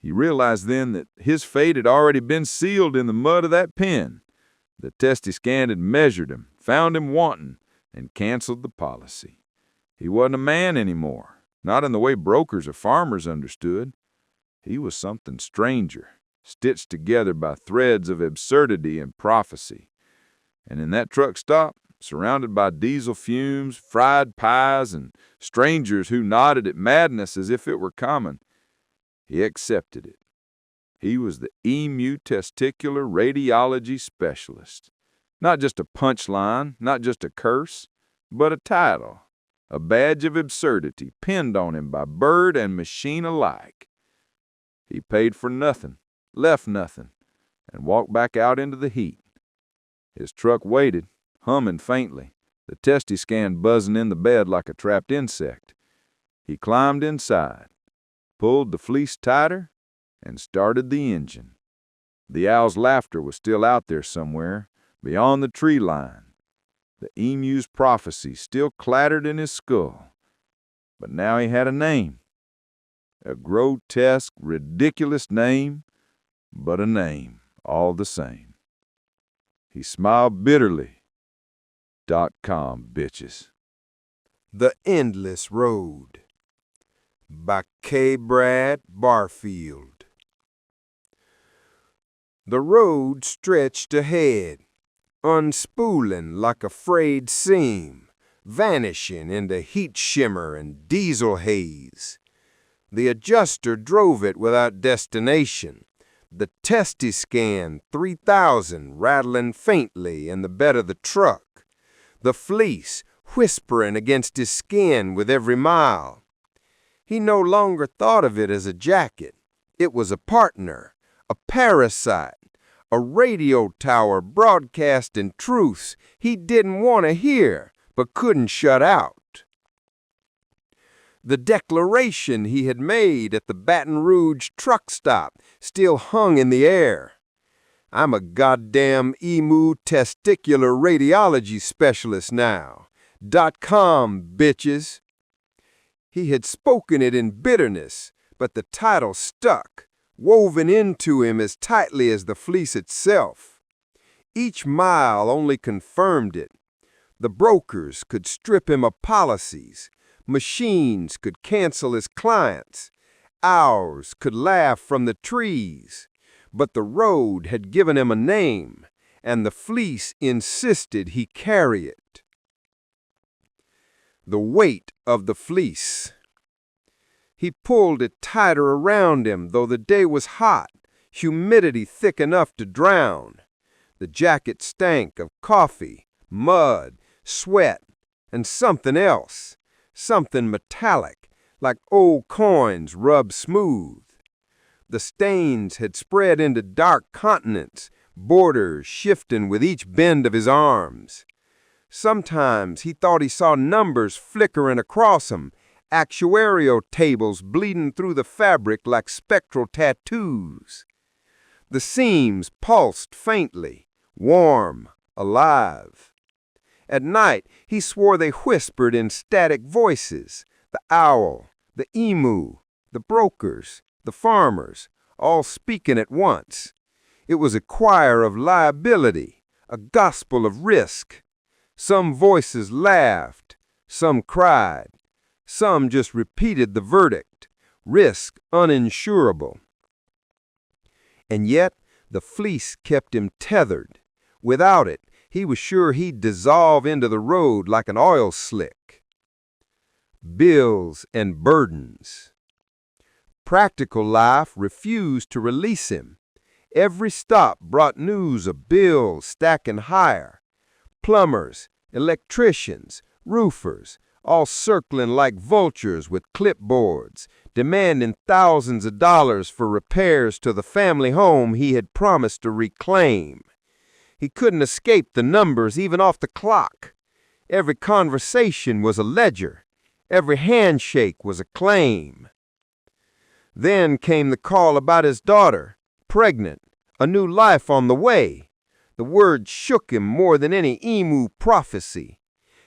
He realized then that his fate had already been sealed in the mud of that pen. The testy scan had measured him, found him wanting, and canceled the policy. He wasn't a man anymore, not in the way brokers or farmers understood. He was something stranger, stitched together by threads of absurdity and prophecy. And in that truck stop, surrounded by diesel fumes, fried pies, and strangers who nodded at madness as if it were common, he accepted it. He was the emu testicular radiology specialist. Not just a punchline, not just a curse, but a title, a badge of absurdity pinned on him by bird and machine alike. He paid for nothing, left nothing, and walked back out into the heat. His truck waited, humming faintly, the testy scan buzzing in the bed like a trapped insect. He climbed inside, pulled the fleece tighter, and started the engine. The owl's laughter was still out there somewhere, beyond the tree line. The emu's prophecy still clattered in his skull. But now he had a name. A grotesque, ridiculous name, but a name all the same. He smiled bitterly. .com, bitches. The Endless Road by K. Brad Barfield. The road stretched ahead, unspooling like a frayed seam, vanishing into heat shimmer and diesel haze. The adjuster drove it without destination, the testy scan 3000 rattling faintly in the bed of the truck, the fleece whispering against his skin with every mile. He no longer thought of it as a jacket. It was a partner, a parasite, a radio tower broadcasting truths he didn't want to hear but couldn't shut out. The declaration he had made at the Baton Rouge truck stop still hung in the air. I'm a goddamn emu testicular radiology specialist now. .com, bitches. He had spoken it in bitterness, but the title stuck, woven into him as tightly as the fleece itself. Each mile only confirmed it. The brokers could strip him of policies. Machines could cancel his clients. Owls could laugh from the trees. But the road had given him a name, and the fleece insisted he carry it. The weight of the fleece. He pulled it tighter around him, though the day was hot, humidity thick enough to drown. The jacket stank of coffee, mud, sweat, and something else, something metallic, like old coins rubbed smooth. The stains had spread into dark continents, borders shifting with each bend of his arms. Sometimes he thought he saw numbers flickering across him, actuarial tables bleeding through the fabric like spectral tattoos. The seams pulsed faintly, warm, alive. At night, he swore they whispered in static voices, the owl, the emu, the brokers, the farmers, all speaking at once. It was a choir of liability, a gospel of risk. Some voices laughed, some cried, some just repeated the verdict, risk uninsurable. And yet the fleece kept him tethered. Without it, he was sure he'd dissolve into the road like an oil slick. Bills and burdens. Practical life refused to release him. Every stop brought news of bills stacking higher. Plumbers, electricians, roofers, all circling like vultures with clipboards, demanding thousands of dollars for repairs to the family home he had promised to reclaim. He couldn't escape the numbers even off the clock. Every conversation was a ledger. Every handshake was a claim. Then came the call about his daughter, pregnant, a new life on the way. The word shook him more than any emu prophecy.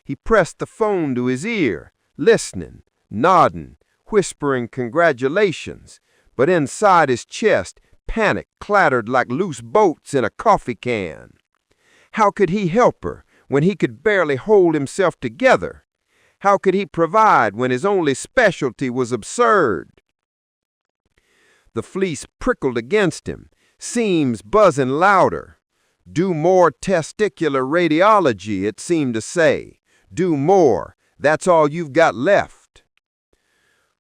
He pressed the phone to his ear, listening, nodding, whispering congratulations, but inside his chest, panic clattered like loose boats in a coffee can. How could he help her when he could barely hold himself together? How could he provide when his only specialty was absurd? The fleece prickled against him, seams buzzing louder. Do more testicular radiology, it seemed to say. Do more. That's all you've got left.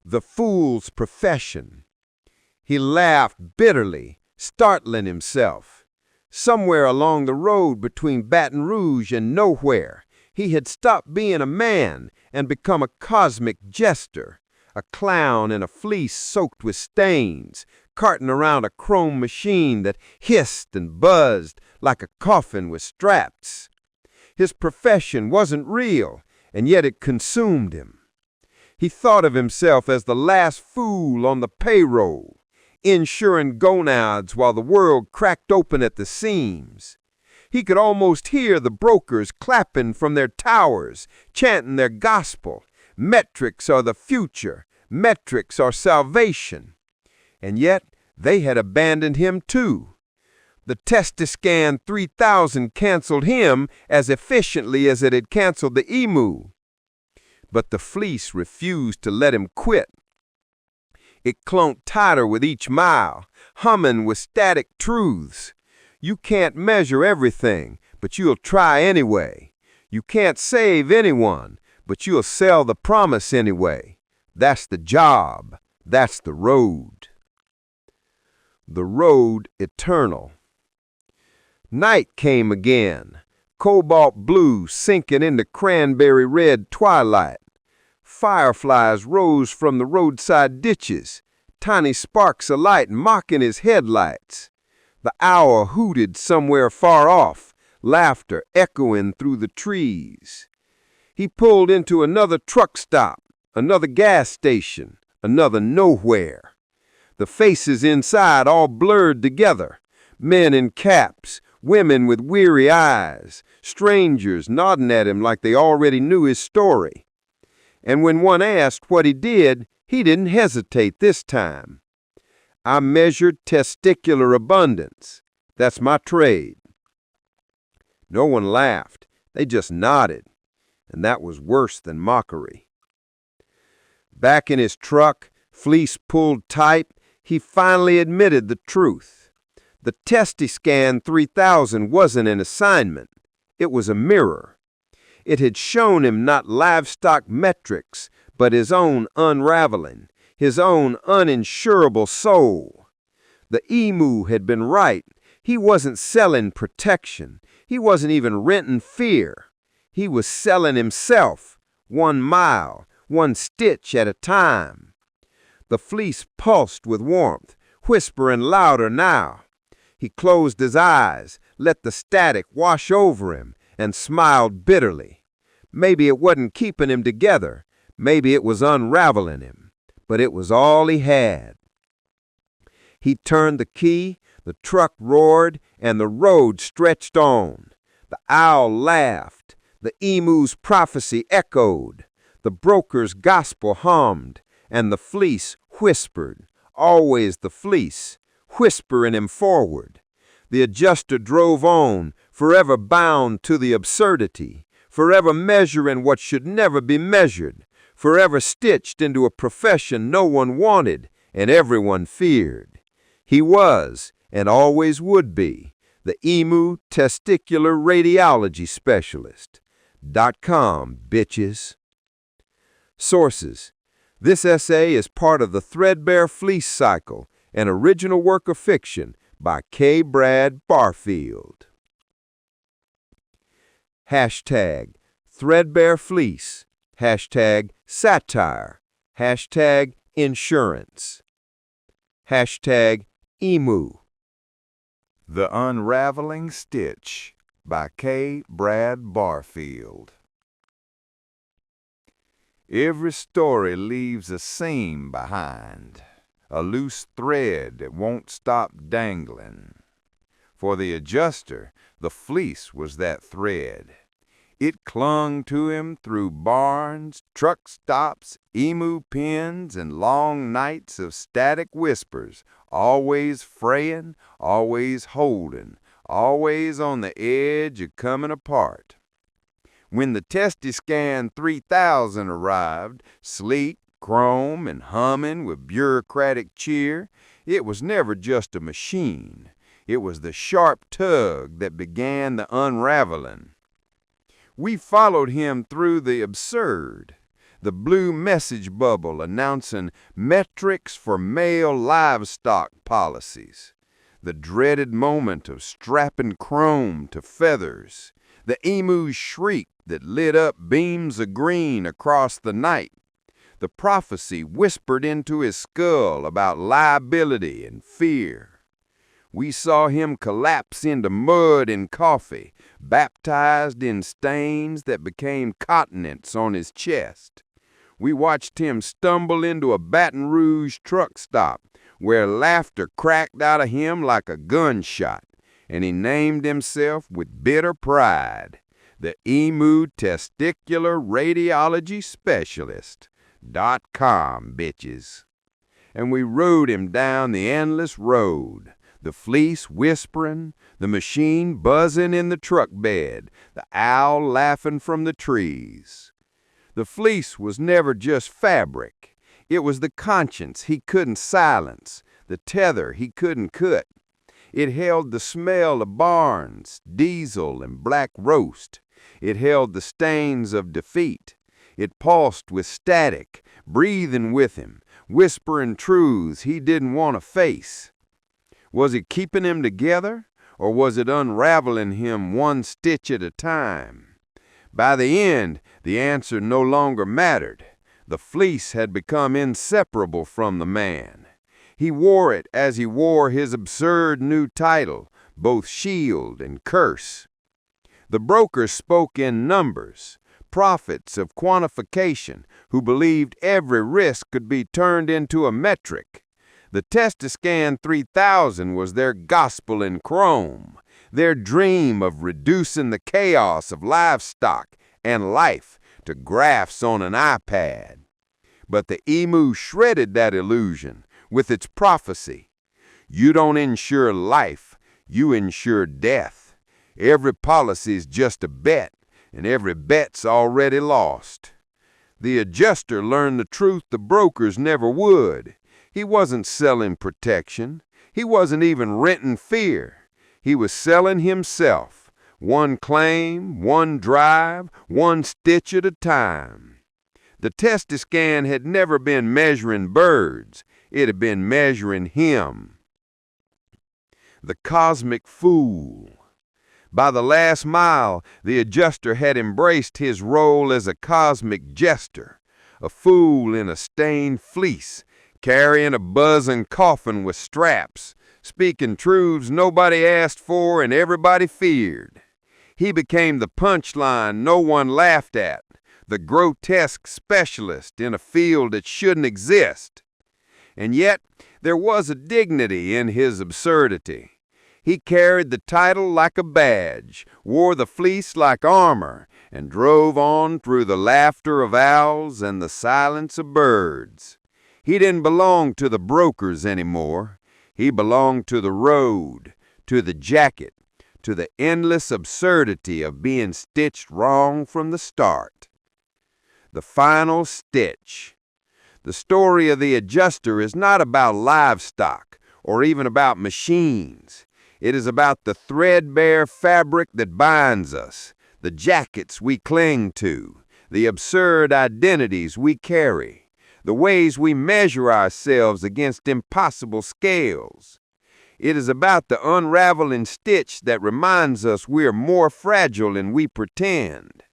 The fool's profession. He laughed bitterly, startling himself. Somewhere along the road between Baton Rouge and nowhere, he had stopped being a man and become a cosmic jester. A clown in a fleece soaked with stains, carting around a chrome machine that hissed and buzzed like a coffin with straps. His profession wasn't real, and yet it consumed him. He thought of himself as the last fool on the payroll, insuring gonads while the world cracked open at the seams. He could almost hear the brokers clapping from their towers, chanting their gospel, Metrics are the future. Metrics are salvation. And yet, they had abandoned him too. The Testiscan 3000 canceled him as efficiently as it had canceled the emu. But the fleece refused to let him quit. It clung tighter with each mile, humming with static truths. You can't measure everything, but you'll try anyway. You can't save anyone, but you'll sell the promise anyway. That's the job. That's the road. The road eternal. Night came again, cobalt blue sinking into cranberry red twilight. Fireflies rose from the roadside ditches, tiny sparks of light mocking his headlights. The owl hooted somewhere far off, laughter echoing through the trees. He pulled into another truck stop, another gas station, another nowhere. The faces inside all blurred together, men in caps, women with weary eyes, strangers nodding at him like they already knew his story. And when one asked what he didn't hesitate this time. I measured testicular abundance. That's my trade. No one laughed. They just nodded. And that was worse than mockery. Back in his truck, Fleece pulled tight, he finally admitted the truth. The Testiscan 3000 wasn't an assignment. It was a mirror. It had shown him not livestock metrics, but his own unraveling, his own uninsurable soul. The emu had been right. He wasn't selling protection. He wasn't even renting fear. He was selling himself, 1 mile, 1 stitch at a time. The fleece pulsed with warmth, whispering louder now. He closed his eyes, let the static wash over him, and smiled bitterly. Maybe it wasn't keeping him together. Maybe it was unraveling him. But it was all he had. He turned the key, the truck roared, and the road stretched on. The owl laughed. The emu's prophecy echoed. The broker's gospel hummed, and the fleece whispered, always the fleece, whispering him forward. The adjuster drove on, forever bound to the absurdity, forever measuring what should never be measured, forever stitched into a profession no one wanted and everyone feared. He was, and always would be, the emu testicular radiology specialist. .com, bitches. Sources. This essay is part of the Threadbare Fleece cycle, an original work of fiction by K. Brad Barfield. Hashtag Threadbare Fleece. Hashtag Satire. Hashtag Insurance. Hashtag Emu. The Unraveling Stitch by K. Brad Barfield. Every story leaves a seam behind, a loose thread that won't stop dangling. For the adjuster, the fleece was that thread. It clung to him through barns, truck stops, emu pens, and long nights of static whispers, always fraying, always holding, always on the edge of coming apart. When the Testiscan 3000 arrived, sleek, chrome, and humming with bureaucratic cheer, it was never just a machine. It was the sharp tug that began the unraveling. We followed him through the absurd, the blue message bubble announcing metrics for male livestock policies, the dreaded moment of strapping chrome to feathers, the emu's shriek that lit up beams of green across the night, the prophecy whispered into his skull about liability and fear. We saw him collapse into mud and coffee, baptized in stains that became continents on his chest. We watched him stumble into a Baton Rouge truck stop where laughter cracked out of him like a gunshot, and he named himself with bitter pride, the emu testicular radiology specialist.com, bitches. And we rode him down the endless road, the fleece whispering, the machine buzzing in the truck bed, the owl laughing from the trees. The fleece was never just fabric. It was the conscience he couldn't silence, the tether he couldn't cut. It held the smell of barns, diesel, and black roast. It held the stains of defeat. It pulsed with static, breathing with him, whispering truths he didn't want to face. Was it keeping him together, or was it unraveling him one stitch at a time? By the end, the answer no longer mattered. The fleece had become inseparable from the man. He wore it as he wore his absurd new title, both shield and curse. The brokers spoke in numbers, prophets of quantification who believed every risk could be turned into a metric. The Testiscan 3000 was their gospel in chrome, their dream of reducing the chaos of livestock and life to graphs on an iPad. But the emu shredded that illusion with its prophecy. You don't insure life, you insure death. Every policy's just a bet, and every bet's already lost. The adjuster learned the truth the brokers never would. He wasn't selling protection. He wasn't even renting fear. He was selling himself, one claim, one drive, one stitch at a time. The Testiscan had never been measuring birds. It had been measuring him. The cosmic fool. By the last mile, the adjuster had embraced his role as a cosmic jester, a fool in a stained fleece, carrying a buzzing coffin with straps, speaking truths nobody asked for and everybody feared. He became the punchline no one laughed at, the grotesque specialist in a field that shouldn't exist. And yet, there was a dignity in his absurdity. He carried the title like a badge, wore the fleece like armor, and drove on through the laughter of owls and the silence of birds. He didn't belong to the brokers anymore. He belonged to the road, to the jacket, to the endless absurdity of being stitched wrong from the start. The final stitch. The story of the adjuster is not about livestock or even about machines. It is about the threadbare fabric that binds us, the jackets we cling to, the absurd identities we carry, the ways we measure ourselves against impossible scales. It is about the unraveling stitch that reminds us we're more fragile than we pretend.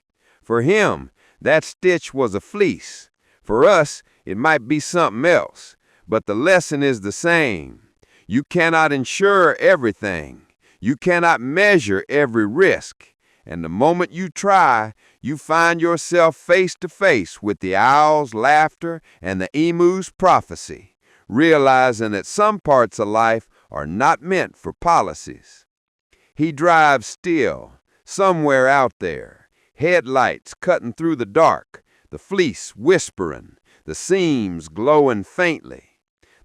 For him, that stitch was a fleece. For us, it might be something else, but the lesson is the same. You cannot insure everything. You cannot measure every risk. And the moment you try, you find yourself face to face with the owl's laughter and the emu's prophecy, realizing that some parts of life are not meant for policies. He drives still, somewhere out there, headlights cutting through the dark, the fleece whispering, the seams glowing faintly.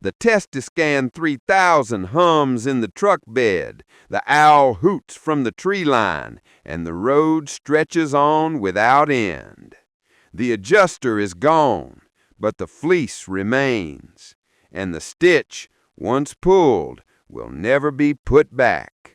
The Testiscan 3000 hums in the truck bed, the owl hoots from the tree line, and the road stretches on without end. The adjuster is gone, but the fleece remains, and the stitch, once pulled, will never be put back.